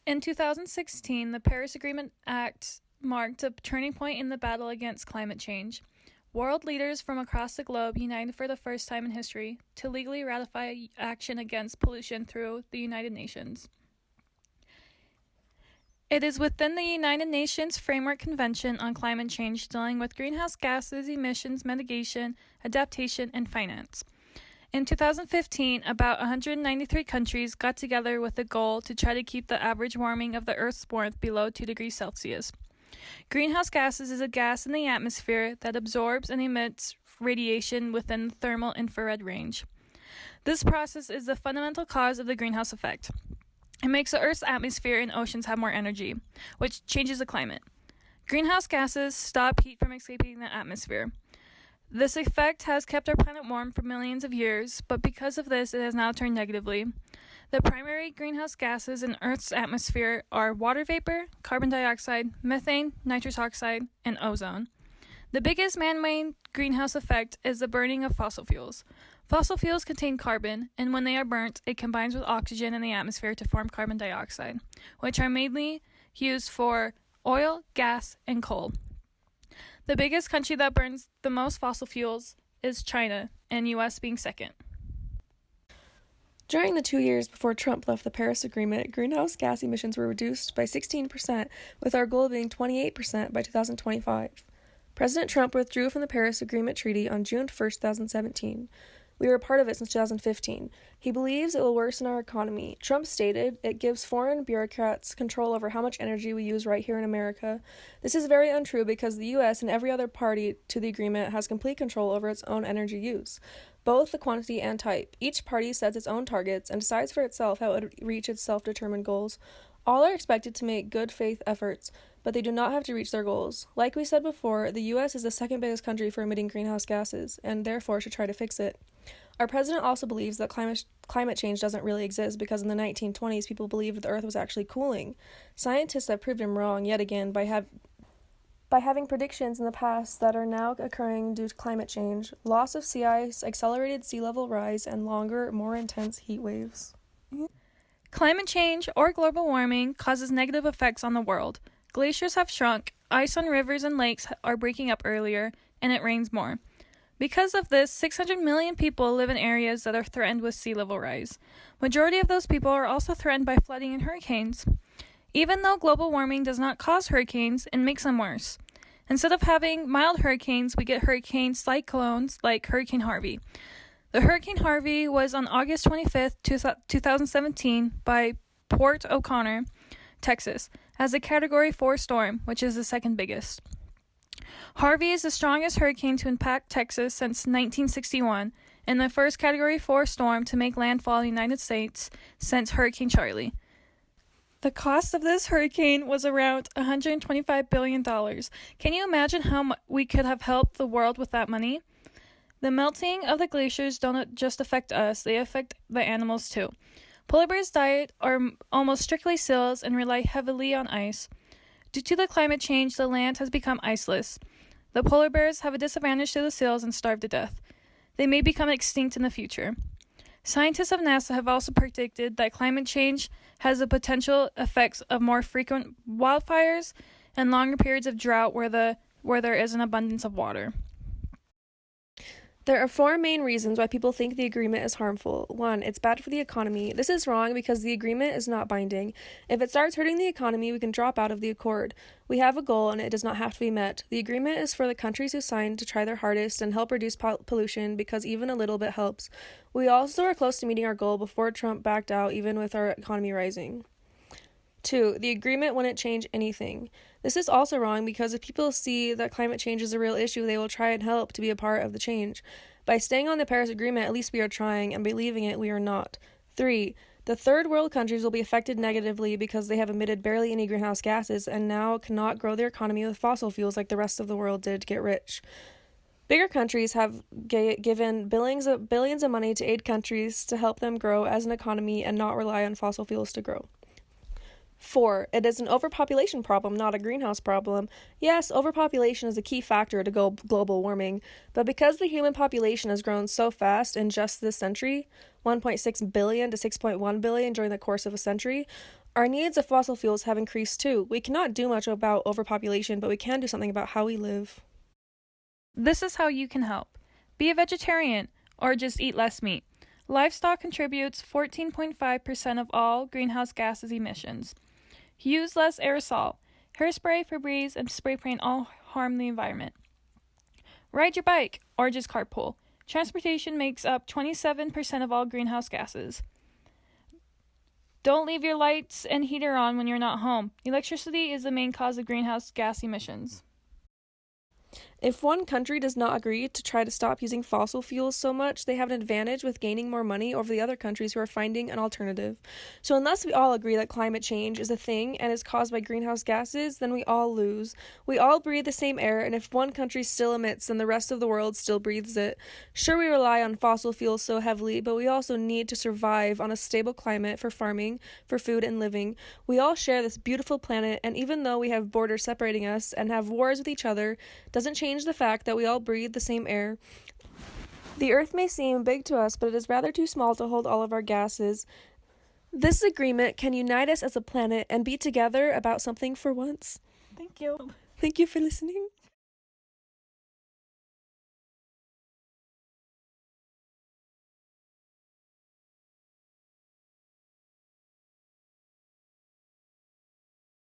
In 2016, the Paris Agreement Act marked a turning point in the battle against climate change. World leaders from across the globe united for the first time in history to legally ratify action against pollution through the United Nations. It is within the United Nations Framework Convention on Climate Change dealing with greenhouse gases, emissions, mitigation, adaptation, and finance. In 2015, about 193 countries got together with a goal to try to keep the average warming of the Earth's warmth below 2 degrees Celsius. Greenhouse gases is a gas in the atmosphere that absorbs and emits radiation within the thermal infrared range. This process is the fundamental cause of the greenhouse effect. It makes the Earth's atmosphere and oceans have more energy, which changes the climate. Greenhouse gases stop heat from escaping the atmosphere. This effect has kept our planet warm for millions of years, but because of this, it has now turned negatively. The primary greenhouse gases in Earth's atmosphere are water vapor, carbon dioxide, methane, nitrous oxide, and ozone. The biggest man-made greenhouse effect is the burning of fossil fuels. Fossil fuels contain carbon, and when they are burnt, it combines with oxygen in the atmosphere to form carbon dioxide, which are mainly used for oil, gas, and coal. The biggest country that burns the most fossil fuels is China, and US being second. During the 2 years before Trump left the Paris Agreement, greenhouse gas emissions were reduced by 16%, with our goal being 28% by 2025. President Trump withdrew from the Paris Agreement Treaty on June 1, 2017. We were part of it since 2015. He believes it will worsen our economy. Trump stated, "It gives foreign bureaucrats control over how much energy we use right here in America." This is very untrue because the U.S. and every other party to the agreement has complete control over its own energy use, both the quantity and type. Each party sets its own targets and decides for itself how it would reach its self-determined goals. All are expected to make good faith efforts, but they do not have to reach their goals. Like we said before, the U.S. is the second biggest country for emitting greenhouse gases, and therefore should try to fix it. Our president also believes that climate change doesn't really exist because in the 1920s people believed the Earth was actually cooling. Scientists have proved him wrong yet again by having predictions in the past that are now occurring due to climate change, loss of sea ice, accelerated sea level rise, and longer, more intense heat waves. Climate change, or global warming, causes negative effects on the world. Glaciers have shrunk, ice on rivers and lakes are breaking up earlier, and it rains more. Because of this, 600 million people live in areas that are threatened with sea level rise. Majority of those people are also threatened by flooding and hurricanes. Even though global warming does not cause hurricanes, it makes them worse. Instead of having mild hurricanes, we get hurricane cyclones like Hurricane Harvey. The Hurricane Harvey was on August 25th, 2017 by Port O'Connor, Texas, as a Category 4 storm, which is the second biggest. Harvey is the strongest hurricane to impact Texas since 1961 and the first Category 4 storm to make landfall in the United States since Hurricane Charley. The cost of this hurricane was around $125 billion. Can you imagine how we could have helped the world with that money? The melting of the glaciers don't just affect us, they affect the animals too. Polar bears' diet are almost strictly seals and rely heavily on ice. Due to the climate change, the land has become iceless. The polar bears have a disadvantage to the seals and starve to death. They may become extinct in the future. Scientists of NASA have also predicted that climate change has the potential effects of more frequent wildfires and longer periods of drought where there is an abundance of water. There are 4 main reasons why people think the agreement is harmful. 1. It's bad for the economy. This is wrong because the agreement is not binding. If it starts hurting the economy, we can drop out of the accord. We have a goal and it does not have to be met. The agreement is for the countries who signed to try their hardest and help reduce pollution because even a little bit helps. We also are close to meeting our goal before Trump backed out, even with our economy rising. 2. The agreement wouldn't change anything. This is also wrong because if people see that climate change is a real issue, they will try and help to be a part of the change. By staying on the Paris Agreement, at least we are trying, and by leaving it, we are not. 3. The third world countries will be affected negatively because they have emitted barely any greenhouse gases and now cannot grow their economy with fossil fuels like the rest of the world did to get rich. Bigger countries have given billions of money to aid countries to help them grow as an economy and not rely on fossil fuels to grow. 4. It is an overpopulation problem, not a greenhouse problem. Yes, overpopulation is a key factor to global warming, but because the human population has grown so fast in just this century, 1.6 billion to 6.1 billion during the course of a century, Our needs of fossil fuels have increased too. We cannot do much about overpopulation, but we can do something about how we live. This is how you can help. Be a vegetarian or just eat less meat. Livestock contributes 14.5% of all greenhouse gases emissions. Use less aerosol. Hairspray, Febreze, and spray paint all harm the environment. Ride your bike or just carpool. Transportation makes up 27% of all greenhouse gases. Don't leave your lights and heater on when you're not home. Electricity is the main cause of greenhouse gas emissions. If one country does not agree to try to stop using fossil fuels so much, they have an advantage with gaining more money over the other countries who are finding an alternative. So unless we all agree that climate change is a thing and is caused by greenhouse gases, then we all lose. We all breathe the same air, and if one country still emits, then the rest of the world still breathes it. Sure, we rely on fossil fuels so heavily, but we also need to survive on a stable climate for farming, for food, and living. We all share this beautiful planet, and even though we have borders separating us and have wars with each other, doesn't change the fact that we all breathe the same air. The Earth may seem big to us, but it is rather too small to hold all of our gases. This agreement can unite us as a planet and be together about something for once. Thank you. Thank you for listening.